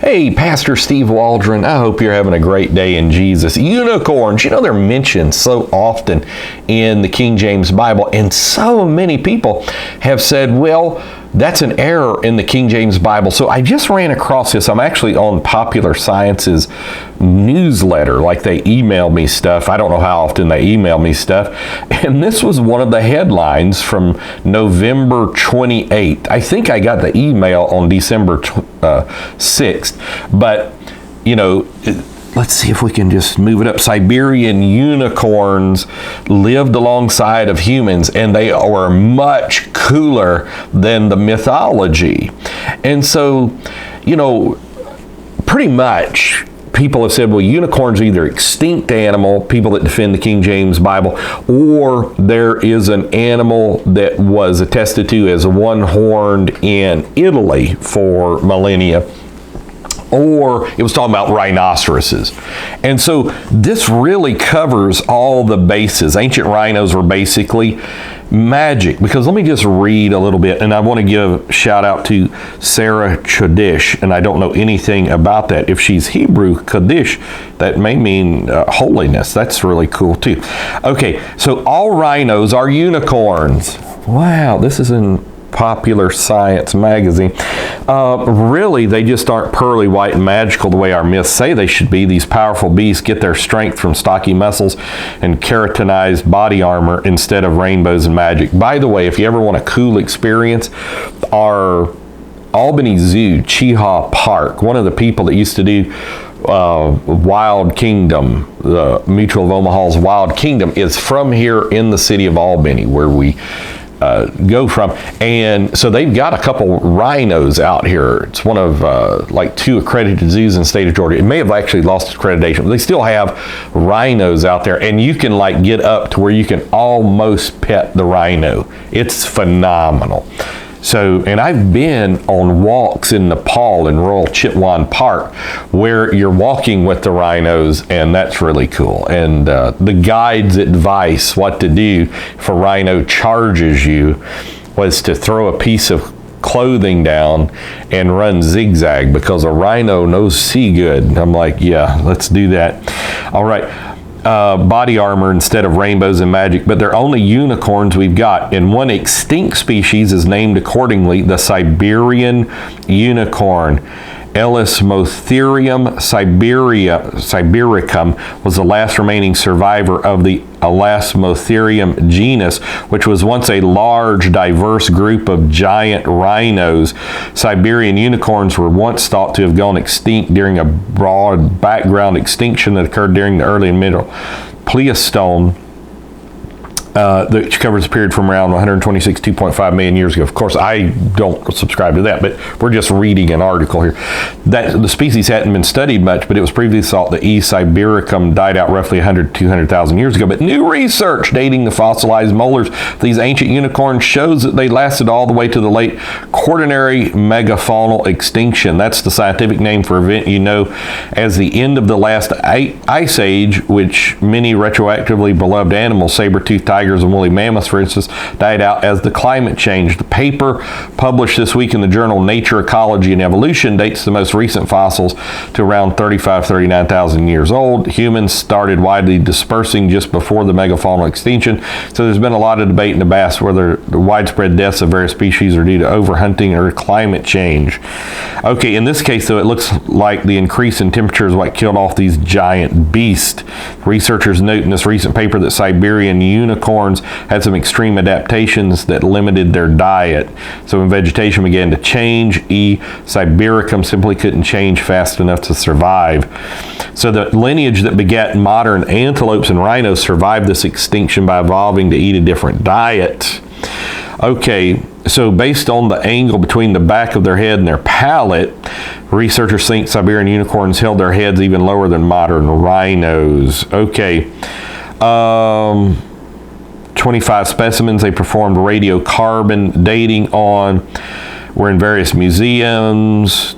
Hey, Pastor Steve Waldron, I hope you're having a great day in Jesus. Unicorns, they're mentioned so often in the King James Bible, and so many people have said, well, that's an error in the King James Bible. So I just ran across this. I'm actually on Popular Science's newsletter, like they email me stuff. I don't know how often they email me stuff. And this was one of the headlines from November 28th. I think I got the email on December 6th. But, let's see if we can just move it up. Siberian unicorns lived alongside of humans, and they were much cooler than the mythology. And so, pretty much people have said, well, unicorns are either extinct animal, people that defend the King James Bible, or there is an animal that was attested to as one-horned in Italy for millennia, or it was talking about rhinoceroses. And so this really covers all the bases. Ancient rhinos were basically magic, because let me just read a little bit, and I want to give a shout out to Sarah Chodesh, and I don't know anything about that. If she's Hebrew, Kodesh, that may mean holiness. That's really cool too. Okay, so all rhinos are unicorns. Wow, this is in Popular Science magazine. Really, they just aren't pearly white and magical the way our myths say they should be. These powerful beasts get their strength from stocky muscles and keratinized body armor instead of rainbows and magic. By the way, if you ever want a cool experience, our Albany Zoo, Chehaw Park, one of the people that used to do Wild Kingdom, the Mutual of Omaha's Wild Kingdom, is from here in the city of Albany, where we go from. And so they've got a couple rhinos out here. It's one of like 2 accredited zoos in the state of Georgia. It may have actually lost accreditation, but they still have rhinos out there, and you can like get up to where you can almost pet the rhino. It's phenomenal. So, and I've been on walks in Nepal in Royal Chitwan Park where you're walking with the rhinos, and that's really cool. And the guide's advice what to do if a rhino charges you was to throw a piece of clothing down and run zigzag, because a rhino knows see good. And I'm like, yeah, let's do that. All right. Body armor instead of rainbows and magic, but they're only unicorns we've got, and one extinct species is named accordingly, the Siberian unicorn. Elasmotherium sibericum was the last remaining survivor of the Elasmotherium genus, which was once a large, diverse group of giant rhinos. Siberian unicorns were once thought to have gone extinct during a broad background extinction that occurred during the early and middle Pleistocene, that covers a period from around 126 2.5 million years ago. Of course, I don't subscribe to that, but we're just reading an article here. That the species hadn't been studied much, but it was previously thought that E. sibericum died out roughly 200,000 years ago. But new research dating the fossilized molars of these ancient unicorns shows that they lasted all the way to the late Quaternary megafaunal extinction. That's the scientific name for event as the end of the last ice age, which many retroactively beloved animals, saber-toothed tigers and woolly mammoths, for instance, died out as the climate changed. The paper published this week in the journal Nature, Ecology, and Evolution dates the most recent fossils to around 39,000 years old. Humans started widely dispersing just before the megafaunal extinction, so there's been a lot of debate and debate whether the widespread deaths of various species are due to overhunting or climate change. Okay, in this case, though, it looks like the increase in temperature is what killed off these giant beasts. Researchers note in this recent paper that Siberian unicorns had some extreme adaptations that limited their diet. So when vegetation began to change, E. sibericum simply couldn't change fast enough to survive. So the lineage that begat modern antelopes and rhinos survived this extinction by evolving to eat a different diet. Okay, so based on the angle between the back of their head and their palate, researchers think Siberian unicorns held their heads even lower than modern rhinos. Okay. 25 specimens they performed radiocarbon dating on were in various museums,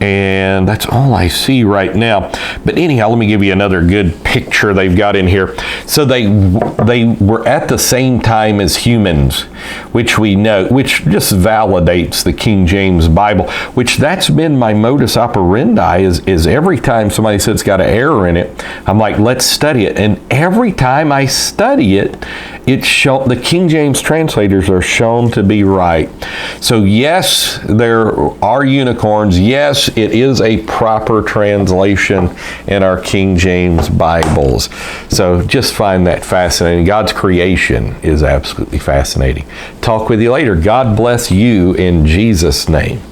and that's all I see right now. But anyhow, let me give you another good picture they've got in here. So they were at the same time as humans. which we know, which just validates the King James Bible, which that's been my modus operandi, is every time somebody says it's got an error in it, I'm like, let's study it. And every time I study it, the King James translators are shown to be right. So yes, there are unicorns. Yes, it is a proper translation in our King James Bibles. So just find that fascinating. God's creation is absolutely fascinating. Talk with you later. God bless you in Jesus' name.